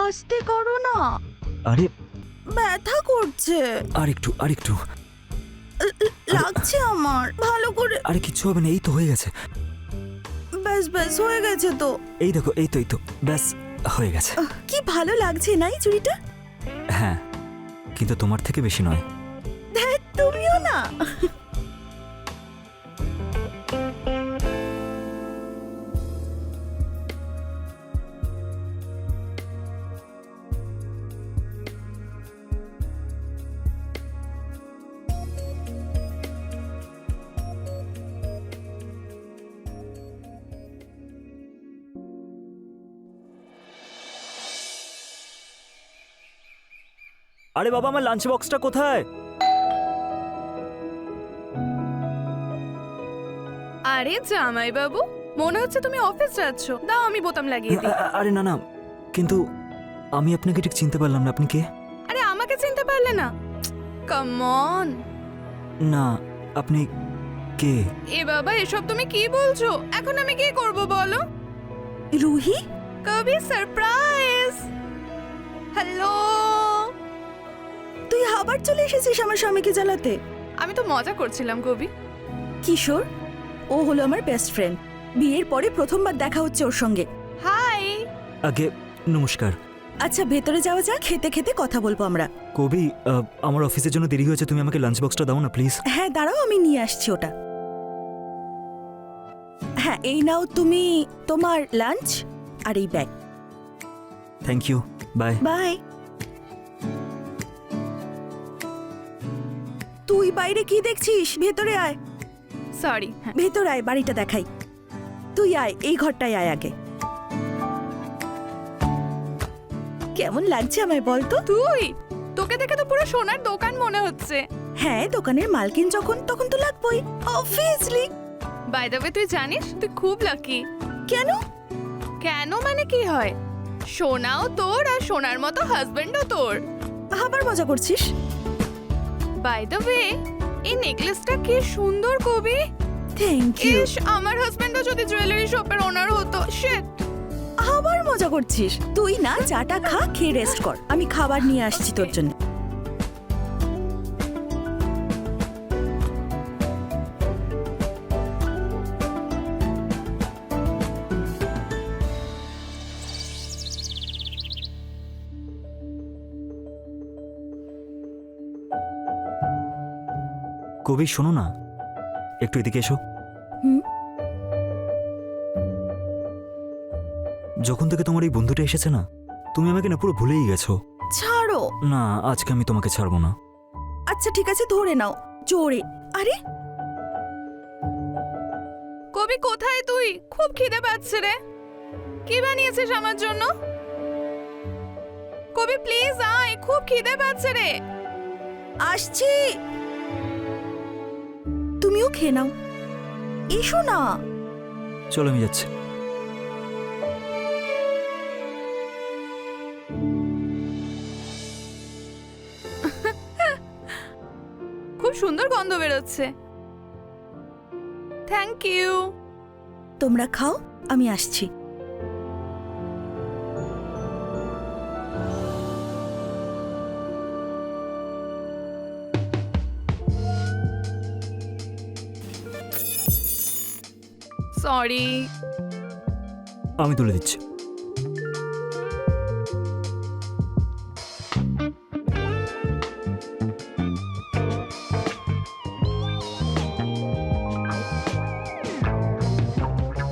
আস্তে করো না। আরে ব্যথা করছে। আরেকটু লাগছে আমার ভালো করে। আরে কিচ্ছু হবে না, এই তো হয়ে গেছে। ব্যাস ব্যাস হয়ে গেছে তো। এই দেখো, এই তো ব্যাস হয়ে গেছে। কি ভালো লাগছে না এই চুড়িটা? হ্যাঁ, কিন্তু তোমার থেকে বেশি নয়। তুমিও না। আরে বাবা, আমার লাঞ্চ বক্সটা কোথায়? আরে জামাই বাবু, মনে হচ্ছে তুমি অফিস যাচ্ছ। দাও আমি বোতাম লাগিয়ে দিই। আরে না না, কিন্তু আমি আপনাকে ঠিক চিনতে পারলাম না, আপনি কে? আরে আমাকে চিনতে পারলে না? Come on. না, আপনি কে? এ বাবা, এসব তুমি কি বলছো? এখন আমি কি করব বলো? রুহি, কবি সারপ্রাইজ। হ্যালো। তুই আবার চলে এসেছিস আমার স্বামীকে জ্বালাতে? আমি তো মজা করছিলাম কবি। কিশোর, ও হলো আমার বেস্ট ফ্রেন্ড। বিয়ের পরে প্রথমবার দেখা হচ্ছে ওর সঙ্গে। হাই। আগে নমস্কার। আচ্ছা ভেতরে যাওয়া যাক, খেতে খেতে কথা বলবো আমরা। কবি, আমার অফিসের জন্য দেরি হয়েছে, তুমি আমাকে লাঞ্চ বক্সটা দাও না প্লিজ। হ্যাঁ দাঁড়াও, আমি নিয়ে আসছি ওটা। হ্যাঁ এই নাও তুমি তোমার লাঞ্চ আর এই bag. Thank you, bye. Bye. তুই বাইরে কি দেখছিস? ভেতরে আয়। সরি। ভেতরে আয়, বাড়িটা দেখাই। তুই আয়, এই ঘরটায় আয় আগে। কেমন লাগছে আমায় বল তো? তুই, তোকে দেখে তো পুরো সোনার দোকান মনে হচ্ছে। হ্যাঁ, দোকানের মালকিন যখন তখন তো লাগবেই, অবভিয়াসলি। বাই দ্য ওয়ে, তুই জানিস তুই খুব লাকি। কেন? কেন মানে কি হয়? সোনাও তোর আর সোনার মতো হাজবেন্ডও তোর। আবার মজা করছিস? বাই দ্য ওয়ে, এই নেকলেসটা কি সুন্দর কবি। Thank you. ইস, আমার হাজবেন্ডও যদি জুয়েলারি শপের ওনার হতো। শিট। আবার মজা করছিস? তুই না চাটা খা, খেয়ে রেস্ট কর, আমি খাবার নিয়ে আসছি তোর জন্য। কবি শোনো না, একটু এদিকে এসো। হুম? যখন থেকে তোমার এই বন্ধুটা এসেছে না, তুমি আমাকে না পুরো ভুলেই গেছো। ছাড়ো না, আজকে আমি তোমাকে ছাড়বো না। আচ্ছা ঠিক আছে, ধরে নাও জোরে। আরে কবি কোথায় তুই? খুব খিদে পাচ্ছে রে। কি বানিয়েছিস আমার জন্য? কবি প্লিজ আয়, খুব খিদে পাচ্ছে রে। আসছি। তুমিও খেয়ে নাও, এসো না। চলো আমি যাচ্ছি। খুব সুন্দর গন্ধ বেরোচ্ছে। Thank you. তোমরা খাও, আমি আসছি। সরি। আমি তুলে দিচ্ছি।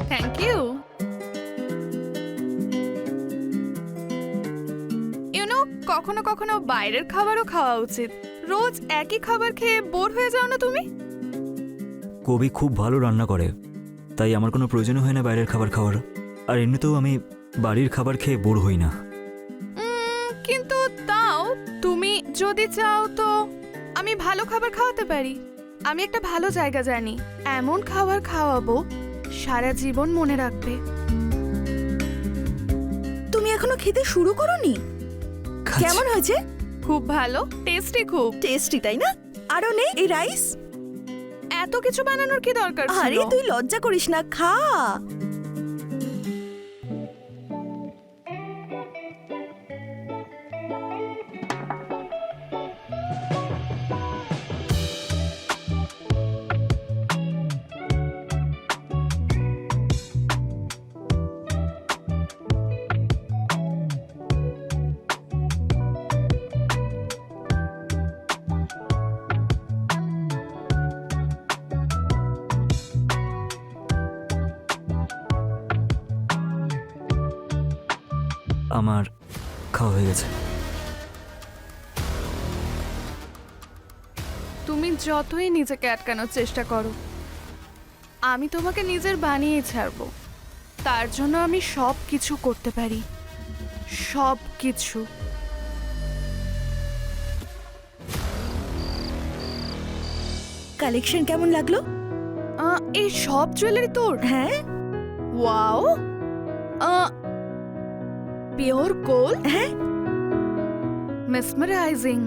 Thank you. কখনো কখনো বাইরের খাবারও খাওয়া উচিত। রোজ একই খাবার খেয়ে বোর হয়ে যাও না তুমি? কবি খুব ভালো রান্না করে, তাই আমার কোনো প্রয়োজনই হয় না বাইরের খাবার খাওয়ার। আর এমনিতেও আমি বাড়ির খাবার খেয়ে বোর হই না। কিন্তু তাও তুমি যদি চাও তো আমি ভালো খাবার খাওয়াতে পারি। আমি একটা ভালো জায়গা জানি, এমন খাবার খাওয়াবো সারা জীবন মনে রাখবে। তুমি এখনো খেতে শুরু করোনি? কেমন হয়েছে? খুব ভালো, টেস্টি, খুব টেস্টি তাই না? আরো নে এই রাইস। এত কিছু বানানোর কি দরকার ছিল? আরে তুই লজ্জা করিস না, খা। আমার খাওয়া হয়ে গেছে। তুমি যতই নিজেকে আটকানোর চেষ্টা করো, আমি তোমাকে নিজের বানিয়ে ছাড়বো। তার জন্য আমি সব কিছু করতে পারি, সব কিছু। কালেকশন কেমন লাগলো? এই সব জুয়েলারি তোর? হ্যাঁ ওয়াও, পিওর গোল্ড, হ্যাঁ মেসমারাইজিং।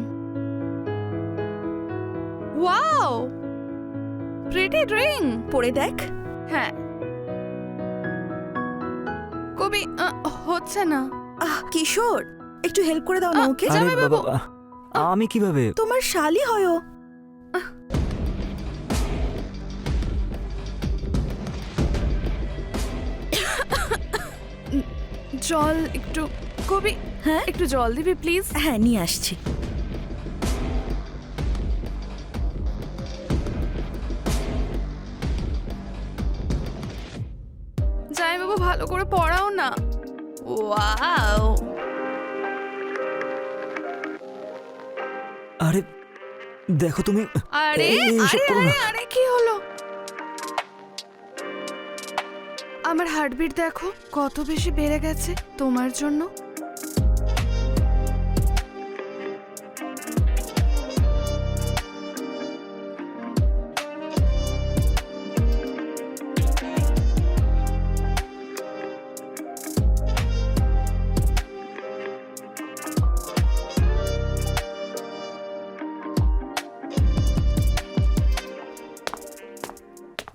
Wow, pretty ring. পরে দেখ। হ্যাঁ, কবি হচ্ছে না। কিশোর, একটু হেল্প করে দাও না ওকে। আরে জামাইবাবু। বাবা, আমি কিভাবে? তোমার শালি হয় ও। জল একটু, কবি হ্যাঁ একটু জল দিবি প্লিজ? হ্যাঁ নিয়ে আসছি। জামাইবাবু ভালো করে পড়াও না। ওয়াও, আরে দেখো তুমি। আরে এইসব আরে করো না। আরে আরে কি হলো? আমার হার্টবিট দেখো কত বেশি বেড়ে গেছে তোমার জন্য।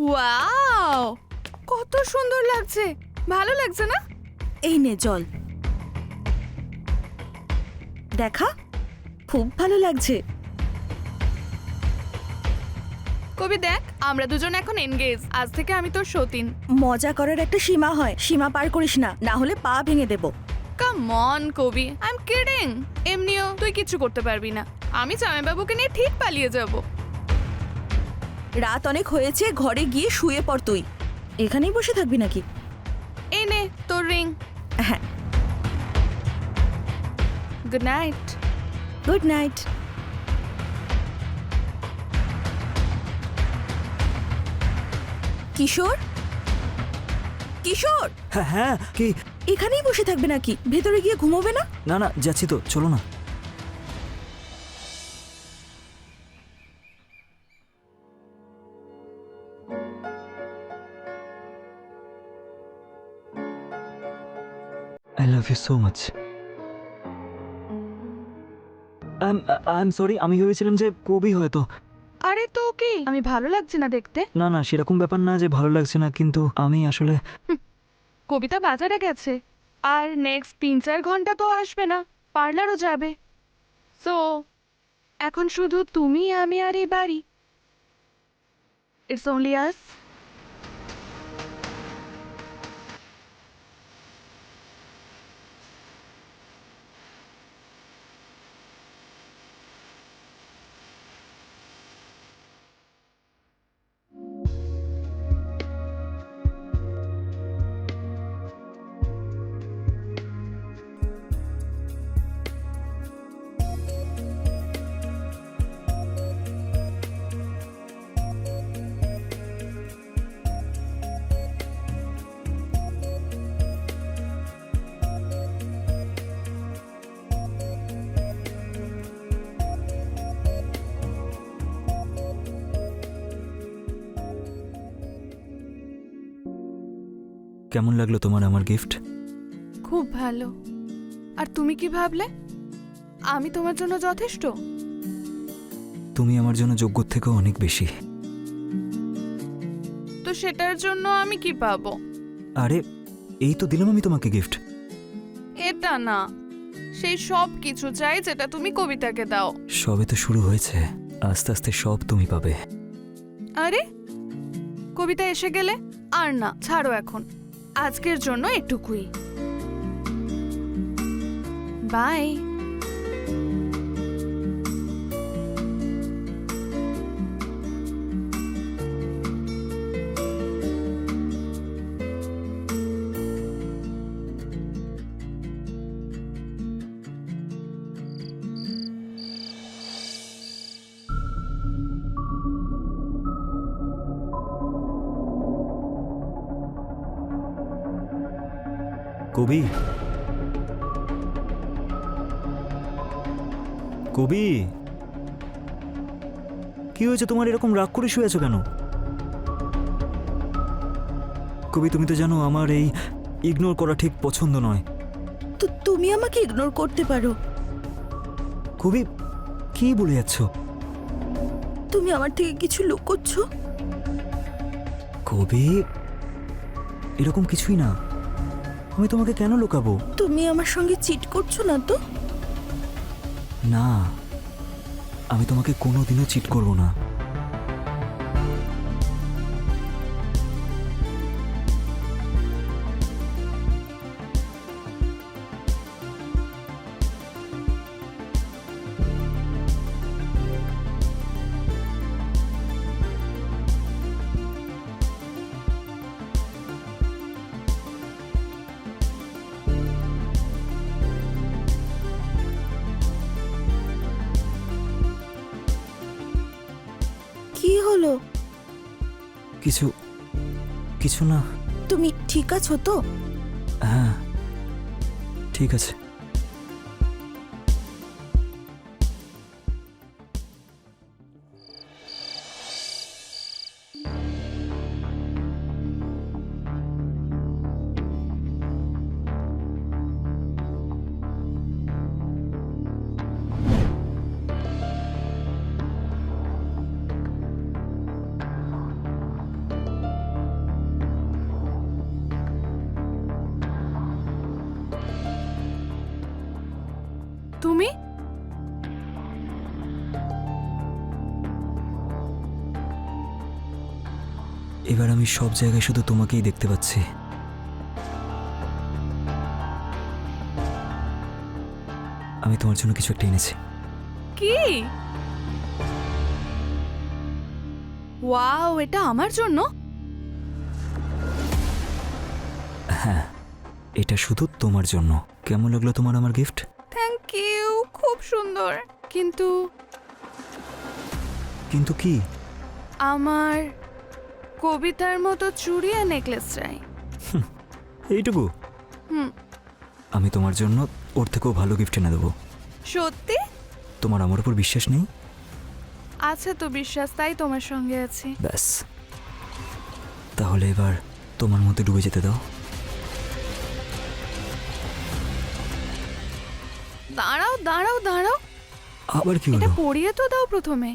ওয়াও, কত সুন্দর লাগছে, ভালো লাগছে না? এই নে জল, দেখা খুব ভালো লাগছে। কবি দেখ, আমরা দুজন এখন এনগেজ। আজ থেকে আমি তোর সতীন। মজা করার একটা সীমা হয়, সীমা পার করিস না, না হলে পা ভেঙে দেব। কাম অন কবি, আই এম কিডিং। এমনিও তুই কিছু করতে পারবি না। আমি জামাইবাবুকে নিয়ে ঠিক পালিয়ে যাব। রাত অনেক হয়েছে, ঘরে গিয়ে শুয়ে পড় তুই। এখানেই বসে থাকবি নাকি? এই নে তোর রিং। হ্যাঁ, good night. Good night. Kishore, Kishore, হ্যাঁ হ্যাঁ, কি? এখানেই বসে থাকবে নাকি? ভেতরে গিয়ে ঘুমোবে না? না না, যাচ্ছি তো, চলো না। I love you so much. I'm sorry, আমি ভেবেছিলাম যে কবি হয়তো। আরে তো কি, আমি ভালো লাগছে না দেখতে? না না, সেরকম ব্যাপার না যে ভালো লাগছে না, কিন্তু আমি আসলে কবিতা বাজারে গেছে, আর নেক্সট 3-4 ঘন্টা তো আসবে না, পার্লারও যাবে। সো এখন শুধু তুমি, আমি আর এই বাড়ি। ইটস অনলি আস। কেমন লাগলো তোমার আমার গিফট? খুব ভালো। আর তুমি কি ভাবলে? আমি তোমার জন্য যথেষ্ট? তুমি আমার জন্য যোগ্য থেকেও অনেক বেশি। তো সেটার জন্য আমি কি পাবো? আরে এই তো দিলাম আমি তোমাকে গিফট। এটা না, সেই সব কিছু চাই যেটা তুমি কবিতাকে দাও। সবে তো শুরু হয়েছে, আস্তে আস্তে সব তুমি পাবে। আরে কবিতা এসে গেলে আর না, ছাড়ো এখন, আজকের জন্য এটুকুই। বাই। কবি, কবি, কি হয়েছে তোমার? এরকম রাগ করে শুয়ে আছো কেন? কবি, তুমি তো জানো আমার এই ইগনোর করা ঠিক পছন্দ নয়। তো তুমি আমাকে ইগনোর করতে পারো। কবি, কি বলে যাচ্ছ? তুমি আমার থেকে কিছু লুকোচ্ছ। কবি, এরকম কিছুই না। আমি তোমাকে কেন লুকাবো? তুমি আমার সঙ্গে চিট করছো না তো? না, আমি তোমাকে কোনোদিনও চিট করব না। কি হলো? কিছু কিছু না। তুমি ঠিক আছো তো? হ্যাঁ, ঠিক আছে। তুমি এবার আমি সব জায়গায় শুধু তোমাকেই দেখতে পাচ্ছি। আমি তোমার জন্য কিছু একটা এনেছি। কি? ওয়াও, এটা আমার জন্য? হ্যাঁ, এটা শুধু তোমার জন্য। কেমন লাগলো তোমার আমার গিফট? থ্যাংক ইউ, খুব সুন্দর। কিন্তু কিন্তু কি? আমার কবিতার মতো চুড়ি আর নেকলেস চাই। এইটুকু? হুম। আমি তোমার জন্য ওর থেকেও ভালো গিফট এনে দেবো। সত্যি? তোমার আমার উপর বিশ্বাস নেই? আছে তো বিশ্বাস, তাই তোমার সঙ্গে আছি। ব্যাস, তাহলে এবার তোমার মধ্যে ডুবে যেতে দাও। দাঁড়াও দাঁড়াও দাঁড়াও, আবার কি এটা হলো? পরিয়ে তো দাও প্রথমে।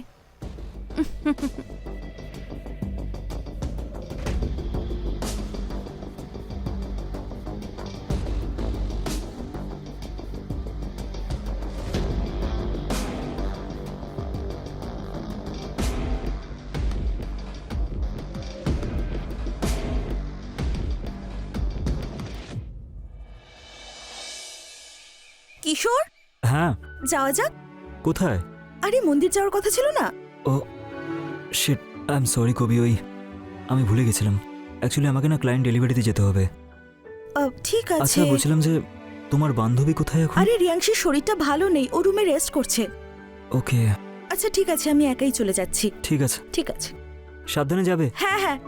কিশোর, হ্যাঁ, যাওয়া যাক। কোথায়? আরে মন্দির যাওয়ার কথা ছিল না? ও শিট, আই এম সরি কবি, আমি ভুলে গেছিলাম। অ্যাকচুয়ালি আমাকে না ক্লায়েন্ট ডেলিভারিতে যেতে হবে। ঠিক আচ্ছা, আছে। বলছিলাম যে তোমার বান্ধবী কোথায় এখন? আরে রিয়াংশীর শরীরটা ভালো নেই, ও রুমে রেস্ট করছে। ওকে, আচ্ছা ঠিক আছে, আমি একাই চলে যাচ্ছি। ঠিক আছে। ঠিক আছে। সাবধানে যাবে। হ্যাঁ হ্যাঁ।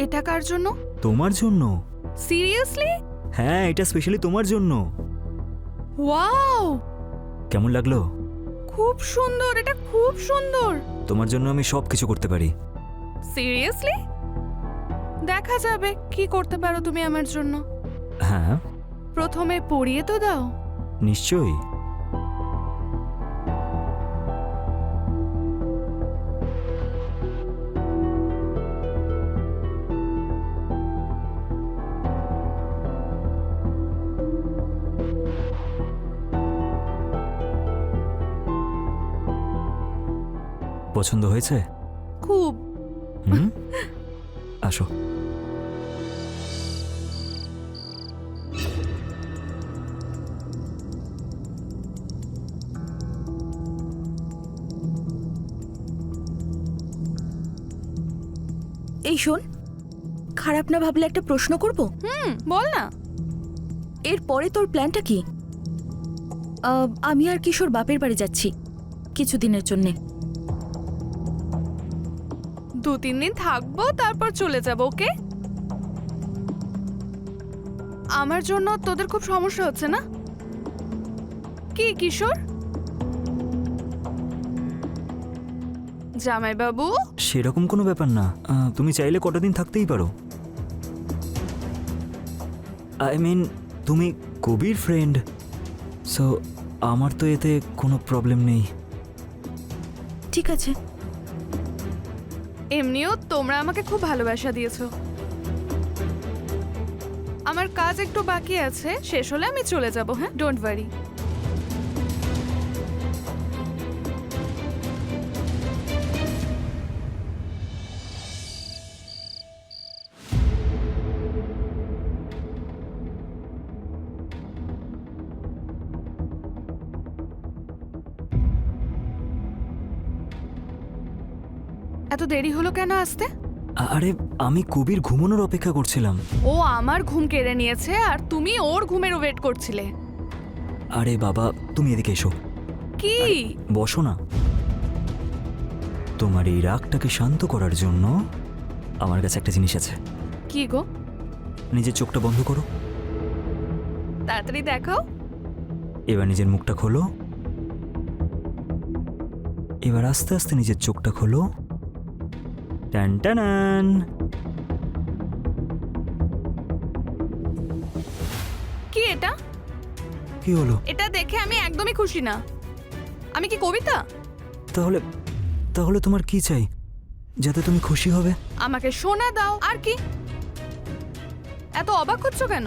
এটা কার জন্য? তোমার জন্য। সিরিয়াসলি? হ্যাঁ, এটা স্পেশালি তোমার জন্য। ওয়াও, কেমন লাগলো? খুব সুন্দর, এটা খুব সুন্দর। তোমার জন্য আমি সব কিছু করতে পারি। সিরিয়াসলি? দেখা যাবে কি করতে পারো তুমি আমার জন্য। হ্যাঁ, প্রথমে পরিয়ে তো দাও। নিশ্চয়ই। পছন্দ হয়েছে? খুব। হুম, আসো। এই শোন, খারাপ না ভাবলে একটা প্রশ্ন করব? বল না। এরপরে তোর প্ল্যানটা কি? আমি আর কিশোর বাপের বাড়ি যাচ্ছি কিছুদিনের জন্যে। 2-3 দিন থাকবো, তারপর চলে যাব। ওকে? আমার জন্য তোদের খুব সমস্যা হচ্ছে না? কি কিশোর? জামাইবাবু, সেরকম কোনো ব্যাপার না। তুমি চাইলে কটা দিন থাকতেই পারো। আই মিন, তুমি কবির ফ্রেন্ড, সো আমার তো এতে কোনো প্রবলেম নেই। ঠিক আছে। এমনিও তোমরা আমাকে খুব ভালোবাসা দিয়েছো। আমার কাজ একটু বাকি আছে, শেষ হলে আমি চলে যাব। হ্যাঁ, ডোন্ট ওয়ারি। এত দেরি হলো কেন আসতে? আরে আমি কবির ঘুমানোর অপেক্ষা করছিলাম। ও আমার ঘুম কেড়ে নিয়েছে আর তুমি ওর ঘুমের ওয়েট করছিলে। আরে বাবা, তুমি এদিকে এসো। কি? বসো না। তোমার এই রাগটাকে শান্ত করার জন্য আমার কাছে একটা জিনিস আছে। কি গো? নিজের চোখটা বন্ধ করো। তাড়াতাড়ি দেখাও। এবার নিজের মুখটা খোলো। এবার আস্তে আস্তে নিজের চোখটা খোলো। টান টানান। কি এটা? কি হলো? এটা দেখে আমি একদমই খুশি না। আমি কি কবিতা? তাহলে তাহলে তোমার কি চাই যাতে তুমি খুশি হবে? আমাকে সোনা দাও। আর কি? এত অবাক হচ্ছ কেন?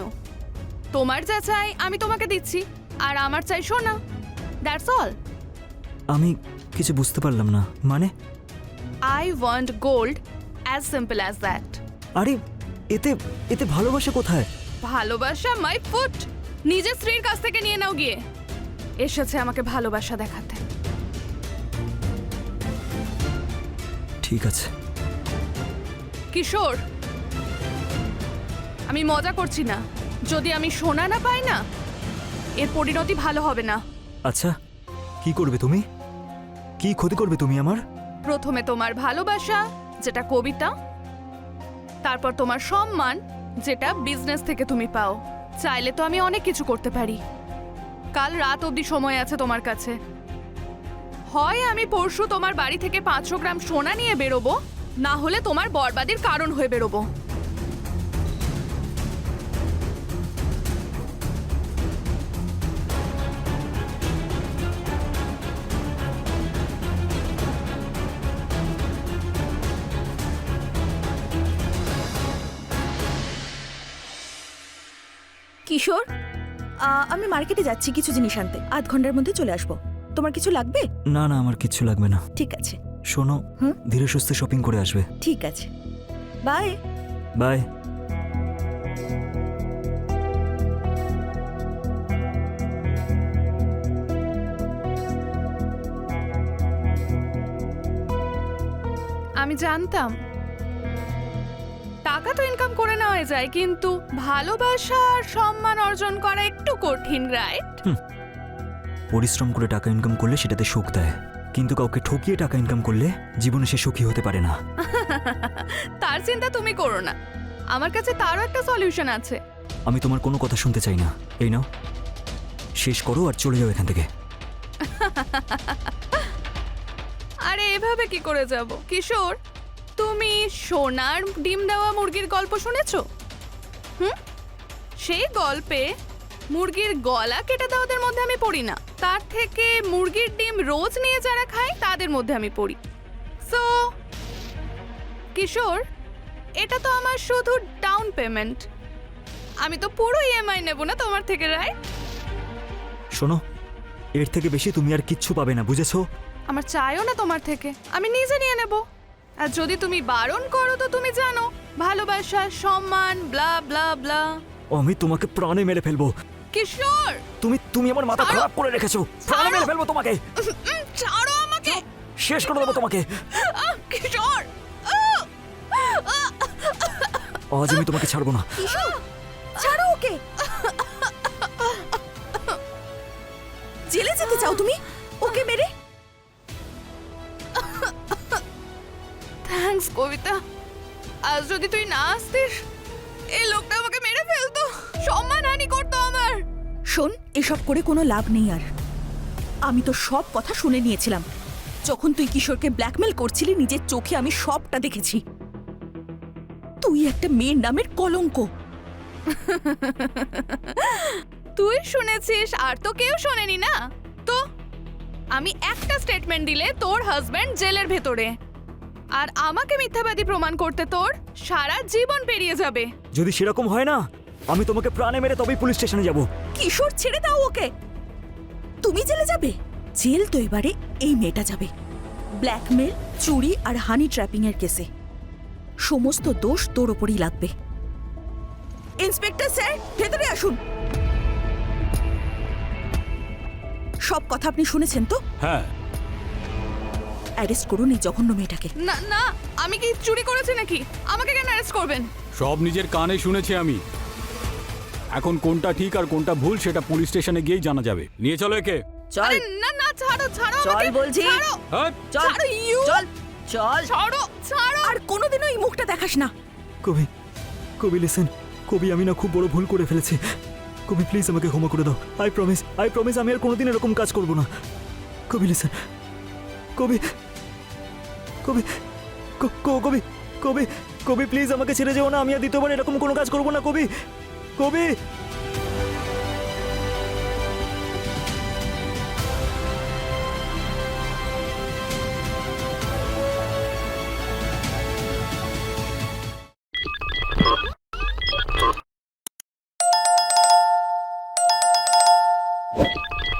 তোমার যা চাই আমি তোমাকে দিচ্ছি, আর আমার চাই সোনা। That's all. আমি কিছু বুঝতে পারলাম না। মানে? I want gold, as simple as that. আরে এতে এতে ভালোবাসা কোথায়? ভালোবাসা মাই ফুট। নিজের স্ত্রীর কাছ থেকে নিয়ে নাও গিয়ে। এসেছে আমাকে ভালোবাসা দেখাতে। ঠিক আছে। কিশোর, আমি মজা করছি না। যদি আমি সোনা না পাই না, এর পরিণতি ভালো হবে না। আচ্ছা, কি করবে তুমি? কি ক্ষতি করবে তুমি আমার? প্রথমে তোমার ভালোবাসা, যেটা কবিতা, তারপর তোমার সম্মান, যেটা বিজনেস থেকে তুমি পাও। চাইলে তো আমি অনেক কিছু করতে পারি। কাল রাত অবধি সময় আছে তোমার কাছে। হয় আমি পরশু তোমার বাড়ি থেকে 500 গ্রাম সোনা নিয়ে বেরোবো, না হলে তোমার বরবাদির কারণ হয়ে বেরোবো। কিশোর, আমি মার্কেটে যাচ্ছি কিছু জিনিস আনতে। আধ ঘন্টার মধ্যে চলে আসবো। তোমার কিছু লাগবে? না না, আমার কিচ্ছু লাগবে না। ঠিক আছে। শোনো, হুম? ধীরে সুস্থে শপিং করে আসবে। ঠিক আছে, বাই। বাই। আমি জানতাম টাকা তো ইনকাম করে নেওয়া যায়, কিন্তু ভালোবাসা আর সম্মান অর্জন করা একটু কঠিন, রাইট? পরিশ্রম করে টাকা ইনকাম করলে সেটাতে সুখ দেয়, কিন্তু কাউকে ঠকিয়ে টাকা ইনকাম করলে জীবনে সে সুখী হতে পারে না। তার চিন্তা তুমি করো না, আমার কাছে তারও একটা সলিউশন আছে। আমি তোমার কোনো কথা শুনতে চাই না। এই নাও, শেষ করো আর চলে যাও এখান থেকে। আরে এভাবে কি করে যাব? কিশোর, তুমি সোনার ডিম দেওয়া মুরগির গল্প শুনেছো? সেই গল্পে মুরগির গলা কেটে দেওয়াদের মধ্যে আমি পড়ি না, তার থেকে মুরগির ডিম রোজ নিয়ে যারা খায় তাদের মধ্যে আমি পড়ি। সো কিশোর, এটা তো আমার শুধু ডাউন পেমেন্ট। আমি তো পুরো ইএমআই নেব না তোমার থেকে, রাইট? শোনো, এর থেকে বেশি তুমি আর কিচ্ছু পাবে না, বুঝেছো? আমার চাইও না তোমার থেকে, আমি নিজে নিয়ে নেব। আর যদি তুমি বারণ করো তো তুমি জানো ভালোবাসা, সম্মান, ব্লা ব্লা ব্লা। আমি তোমাকে প্রাণে মেরে ফেলবো। কিশোর, তুমি আমার মাথা খারাপ করে রেখেছো। প্রাণে মেরে ফেলবো তোমাকে। ছাড়ো আমাকে, শেষ করে দেবো তোমাকে। কিশোর। আজ আমি তোমাকে ছাড়বো না। ছাড়ো ওকে। যেতে চাও তুমি ওকে মেরে? থ্যাঙ্কস কবিতা, আজ যদি তুই না আসতিস এই লোকটা আমাকে মেরে ফেলতো, সম্মানহানি করতো আমার। শোন, এসব করে কোনো লাভ নেই আর। আমি তো সব কথা শুনে নিয়েছিলাম। যখন তুই কিশোরকে ব্ল্যাকমেল করছিলি নিজের চোখে আমি সবটা দেখেছি। তুই একটা মেয়ের নামের কলঙ্ক। তুই শুনেছিস আর তো কেউ শোনেনি না। তো আমি একটা স্টেটমেন্ট দিলে তোর হাজবেন্ড জেলের ভেতরে, আর আমাকে মিথ্যাবাদী প্রমাণ করতে তোর সারা জীবন পেরিয়ে যাবে। যদি সেরকম হয় না, আমি তোমাকে প্রাণে মেরে তবেই পুলিশ স্টেশনে যাব। কিশোর, ছেড়ে দাও ওকে। তুমি জেলে যাবে? জেল তো এবারে এই মেয়েটা যাবে, ব্ল্যাকমেল, চুরি আর হানি ট্র্যাপিং এর কেসে। সমস্ত দোষ তোর ওপরই লাগবে। ইন্সপেক্টর স্যার, ভেতরে আসুন। সব কথা আপনি শুনেছেন তো? হ্যাঁ, অ্যারেস্ট করুন এই জঘন্য মেয়েটাকে। না না, আমি কি চুরি করেছি নাকি? আমাকে কেন অ্যারেস্ট করবেন? সব নিজের কানে শুনেছি আমি। এখন কোনটা ঠিক আর কোনটা ভুল সেটা পুলিশ স্টেশনে গিয়েই জানা যাবে। নিয়ে চলো একে। চল আরে না না, ছাড়ো ছাড়ো চল আমাকে, বলছি। ছাড়ো হ্যাঁ, চল ছাড়ো, ইউ। চল চল। ছাড়ো ছাড়ো। আর কোনোদিনও এই মুখটা দেখাস না। কবি, কবি লিসেন। কবি, আমি না খুব বড় ভুল করে ফেলেছি। কবি প্লিজ আমাকে ক্ষমা করে দাও। আই প্রমিস আমি আর কোনোদিন এরকম কাজ করব না। কবি লিসেন। কবি কবি ক- ক- কবি কবি কবি প্লিজ আমাকে ছেড়ে যেও না। আমি আর দ্বিতীয়বার এরকম কোনো কাজ করব না। কবি কবি